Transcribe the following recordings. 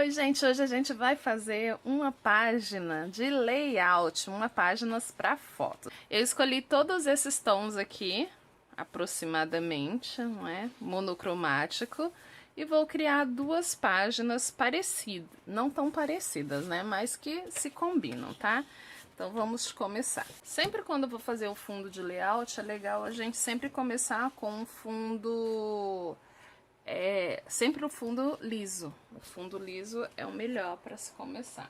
Oi, gente, hoje a gente vai fazer uma página de layout, uma página para foto. Eu escolhi todos esses tons aqui, aproximadamente, não é? Monocromático, e vou criar duas páginas parecidas, não tão parecidas, né? Mas que se combinam, tá? Então vamos começar. Sempre quando eu vou fazer o fundo de layout, é legal a gente sempre começar com um fundo... sempre o fundo liso. O fundo liso é o melhor para se começar.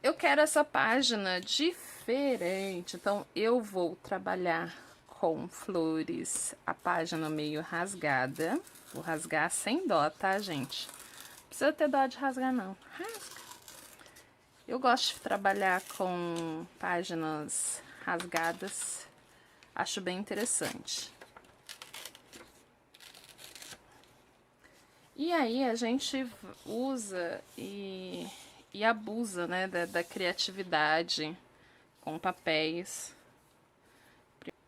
Eu quero essa página diferente, então eu vou trabalhar com flores, a página meio rasgada. Vou rasgar sem dó, tá, gente? Não precisa ter dó de rasgar, não. Rasga. Eu gosto de trabalhar com páginas rasgadas. Acho bem interessante. E aí a gente usa e abusa, né, da criatividade com papéis.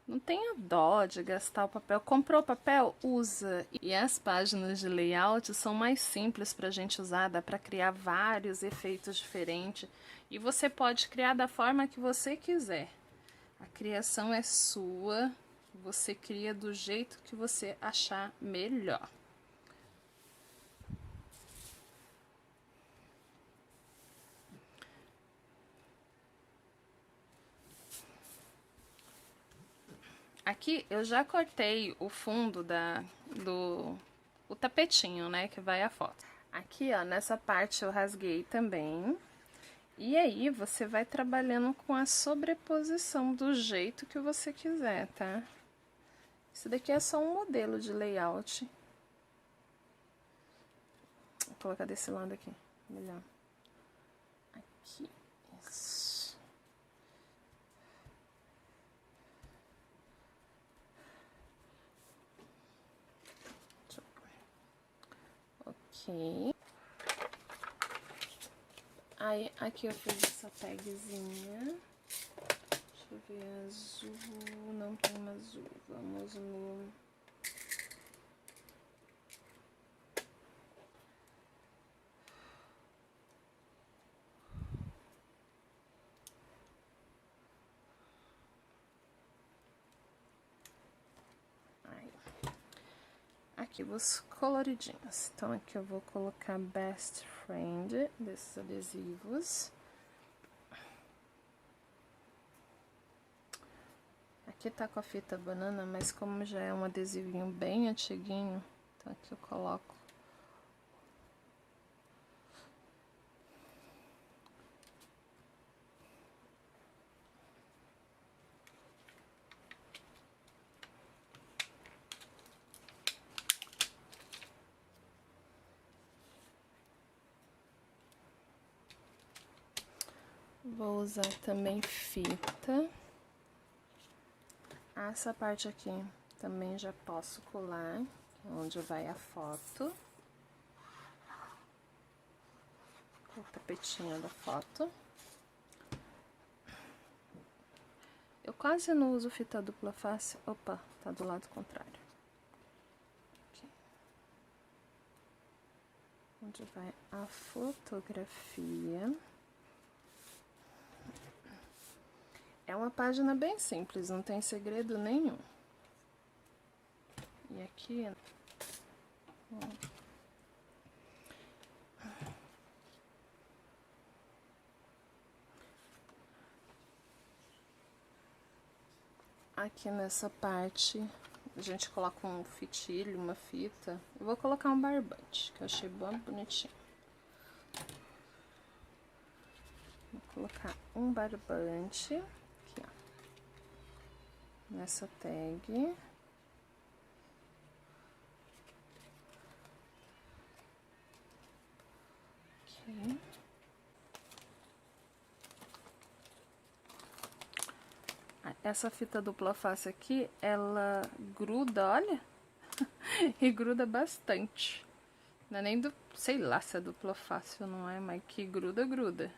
Não tenha dó de gastar o papel. Comprou papel? Usa. E as páginas de layout são mais simples para a gente usar, dá para criar vários efeitos diferentes. E você pode criar da forma que você quiser. A criação é sua, você cria do jeito que você achar melhor. Aqui eu já cortei o fundo o tapetinho, né, que vai a foto. Aqui, ó, nessa parte eu rasguei também. E aí você vai trabalhando com a sobreposição do jeito que você quiser, tá? Isso daqui é só um modelo de layout. Vou colocar desse lado aqui, melhor. Aqui, isso. Ok. Aí, aqui eu fiz essa tagzinha. Deixa eu ver, azul, não tem uma azul. Vamos no... Aí. Aqui os coloridinhos. Então aqui eu vou colocar Best Friend desses adesivos. Aqui tá com a fita banana, mas como já é um adesivinho bem antiguinho, então aqui eu coloco. Vou usar também fita. Essa parte aqui também já posso colar, onde vai a foto. O tapetinho da foto. Eu quase não uso fita dupla face. Opa, tá do lado contrário. Aqui. Onde vai a fotografia. É uma página bem simples, não tem segredo nenhum. E aqui... Aqui nessa parte, a gente coloca um fitilho, uma fita. Eu vou colocar um barbante, que eu achei bem bonitinho. Vou colocar um barbante, aqui, ó, nessa tag. Aqui. Essa fita dupla face aqui, ela gruda, olha, e gruda bastante. Não é nem do, sei lá se é dupla face ou não é, mas que gruda, gruda.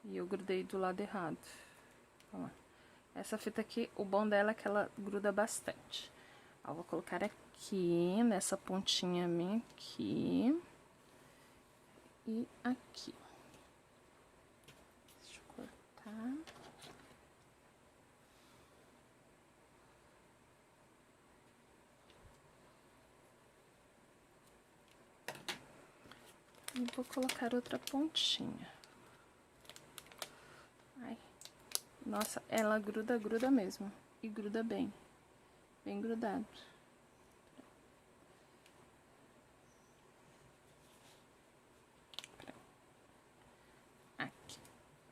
E eu grudei do lado errado. Ó. Essa fita aqui, o bom dela é que ela gruda bastante. Ó, vou colocar aqui, nessa pontinha minha aqui. e aqui. Deixa eu cortar. E vou colocar outra pontinha. Ai. Nossa, ela gruda, gruda mesmo. E gruda bem. Bem grudado. Aqui.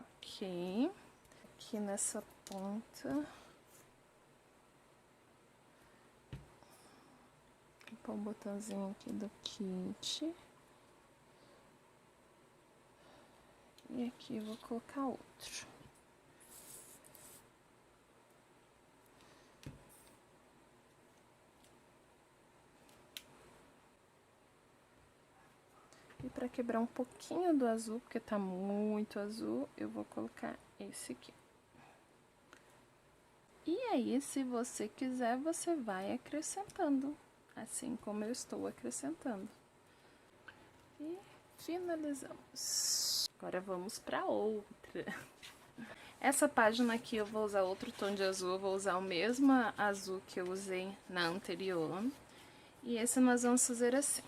Ok. Aqui nessa ponta. Vou pôr um botãozinho aqui do kit. E aqui eu vou colocar outro. E para quebrar um pouquinho do azul, porque tá muito azul, eu vou colocar esse aqui. E aí, se você quiser, você vai acrescentando, assim como eu estou acrescentando. E finalizamos. Agora vamos para outra. Essa página aqui eu vou usar outro tom de azul, eu vou usar o mesmo azul que eu usei na anterior. E esse nós vamos fazer assim.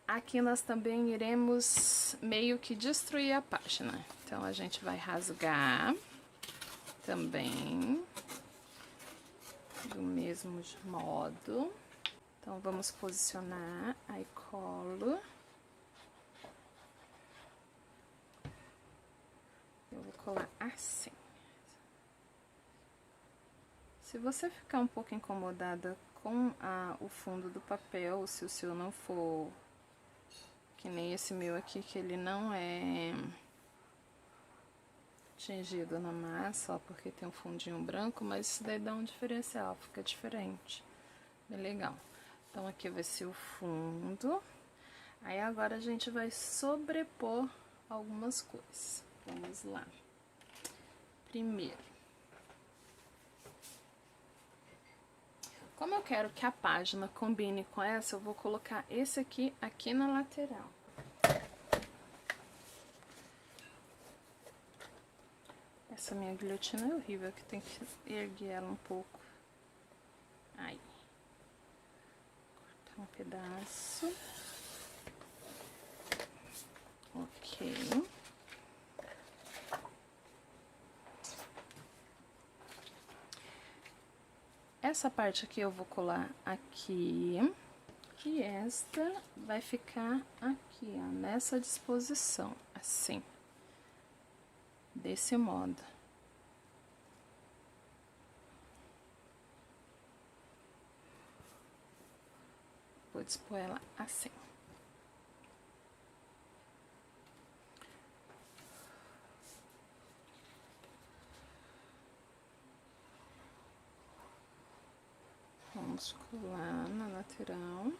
Aqui nós também iremos meio que destruir a página. Então, a gente vai rasgar também do mesmo modo. Então, vamos posicionar, aí colo. Eu vou colar assim. Se você ficar um pouco incomodada com o fundo do papel, se o seu não for que nem esse meu aqui, que ele não é tingido na massa, ó, porque tem um fundinho branco, mas isso daí dá um diferencial, fica diferente. Bem legal. Então, aqui vai ser o fundo. Aí, agora a gente vai sobrepor algumas coisas. Vamos lá. Primeiro, como eu quero que a página combine com essa, eu vou colocar esse aqui na lateral. Essa minha guilhotina é horrível, que tem que erguer ela um pouco. Aí. Cortar um pedaço. Ok. Essa parte aqui eu vou colar aqui. E esta vai ficar aqui, ó, nessa disposição, assim. Desse modo. Vou dispor ela assim. Vamos colar na lateral.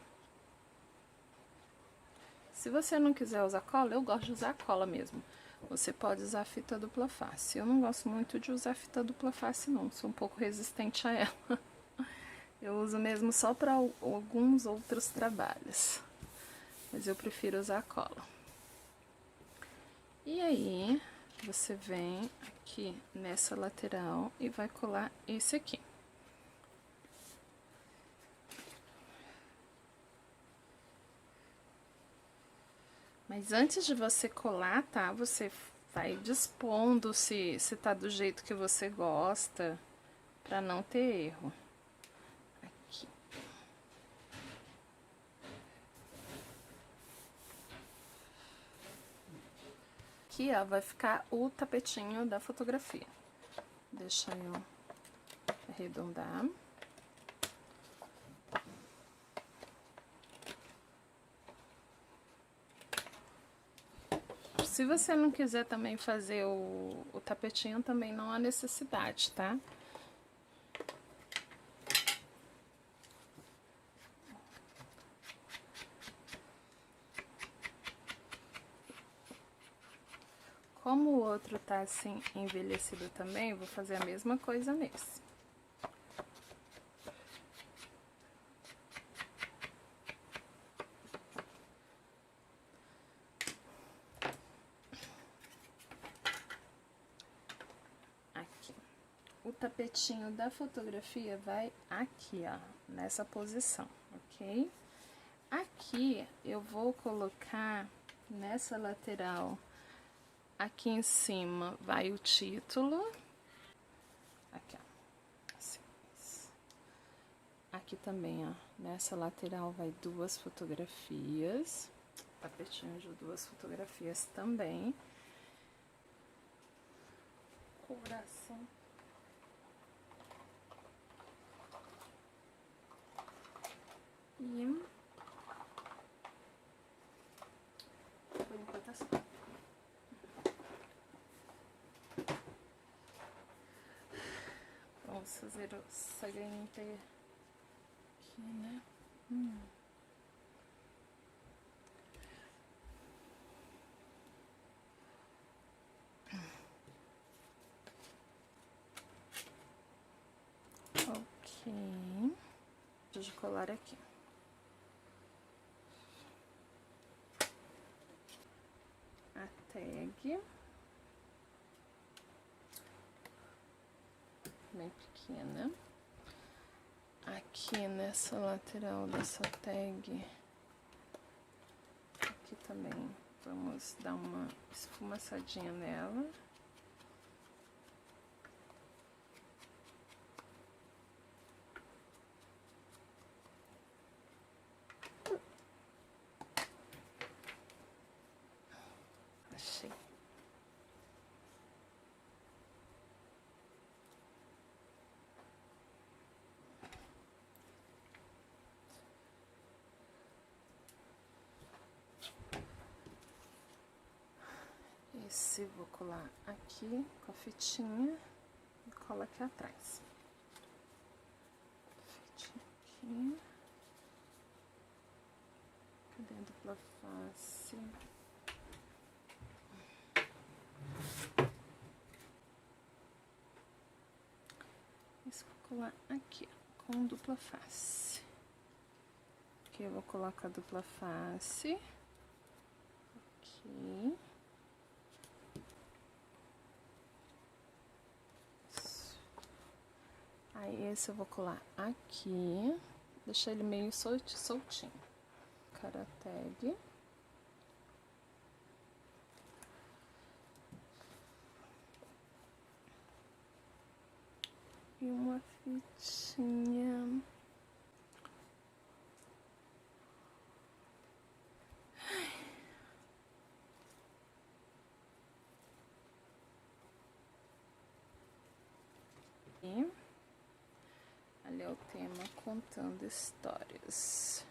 Se você não quiser usar cola, eu gosto de usar cola mesmo. Você pode usar fita dupla face. Eu não gosto muito de usar fita dupla face, não. Sou um pouco resistente a ela. Eu uso mesmo só para alguns outros trabalhos. Mas eu prefiro usar cola. E aí, você vem aqui nessa lateral e vai colar esse aqui. Mas antes de você colar, tá? Você vai dispondo se tá do jeito que você gosta, pra não ter erro. Aqui. Aqui, ó, vai ficar o tapetinho da fotografia. Deixa eu arredondar. Se você não quiser também fazer o tapetinho, também não há necessidade, tá? Como o outro tá assim envelhecido também, eu vou fazer a mesma coisa nesse. tapetinho da fotografia vai aqui, ó, nessa posição, ok? Aqui eu vou colocar nessa lateral, aqui em cima vai o título, aqui, ó, assim. Aqui também, ó, nessa lateral vai duas fotografias, tapetinho de duas fotografias também. Coração. E por enquanto é só. Vamos fazer o seguinte aqui, né? Ok. Deixa eu colar aqui. A tag. Bem pequena. Aqui nessa lateral dessa tag, aqui também vamos dar uma esfumaçadinha nela. Achei. Esse vou colar aqui com a fitinha e cola aqui atrás. Fitinha aqui. Cadê a dupla face? Esse vou colar aqui, ó, com dupla face. Aqui eu vou colocar a dupla face. Aqui. Aí esse eu vou colar aqui, deixar ele meio soltinho. Cara tag. E uma fitinha. E ali é o tema contando histórias.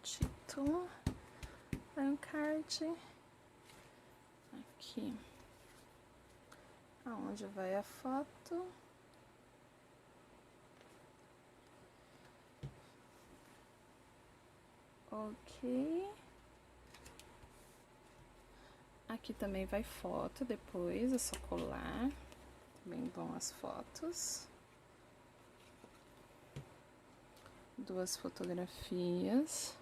Título, aí um card aqui, aonde vai a foto, ok, aqui também vai foto, depois é só colar, bem bom as fotos, duas fotografias.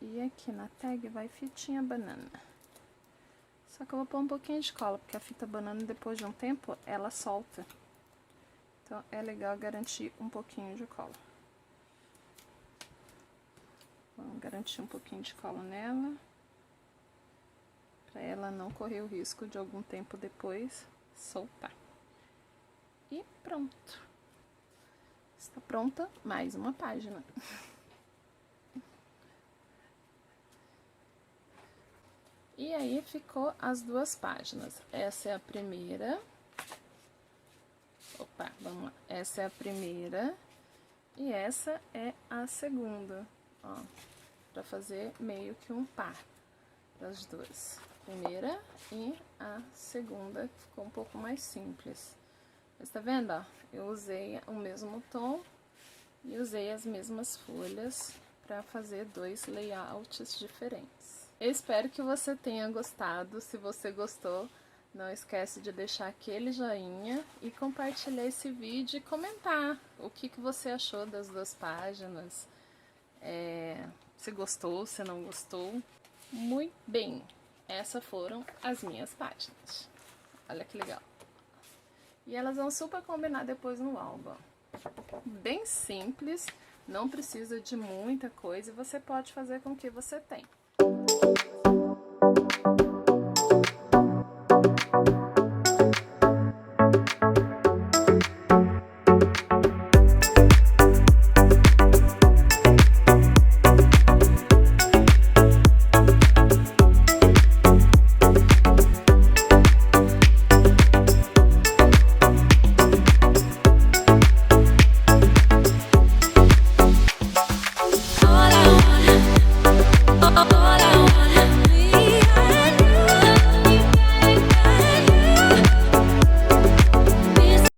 E aqui na tag vai fitinha banana. Só que eu vou pôr um pouquinho de cola, porque a fita banana, depois de um tempo, ela solta. Então, é legal garantir um pouquinho de cola. Vamos garantir um pouquinho de cola nela. Pra ela não correr o risco de algum tempo depois soltar. E pronto. Está pronta mais uma página. E aí ficou as duas páginas. Essa é a primeira. Opa, vamos lá. Essa é a primeira. E essa é a segunda, ó, pra fazer meio que um par das duas. Primeira e a segunda ficou um pouco mais simples. Mas tá vendo, ó? Eu usei o mesmo tom e usei as mesmas folhas para fazer dois layouts diferentes. Eu espero que você tenha gostado. Se você gostou, não esquece de deixar aquele joinha e compartilhar esse vídeo e comentar o que você achou das duas páginas. Se gostou, se não gostou. Muito bem, essas foram as minhas páginas. Olha que legal. E elas vão super combinar depois no álbum. Bem simples, não precisa de muita coisa e você pode fazer com o que você tem.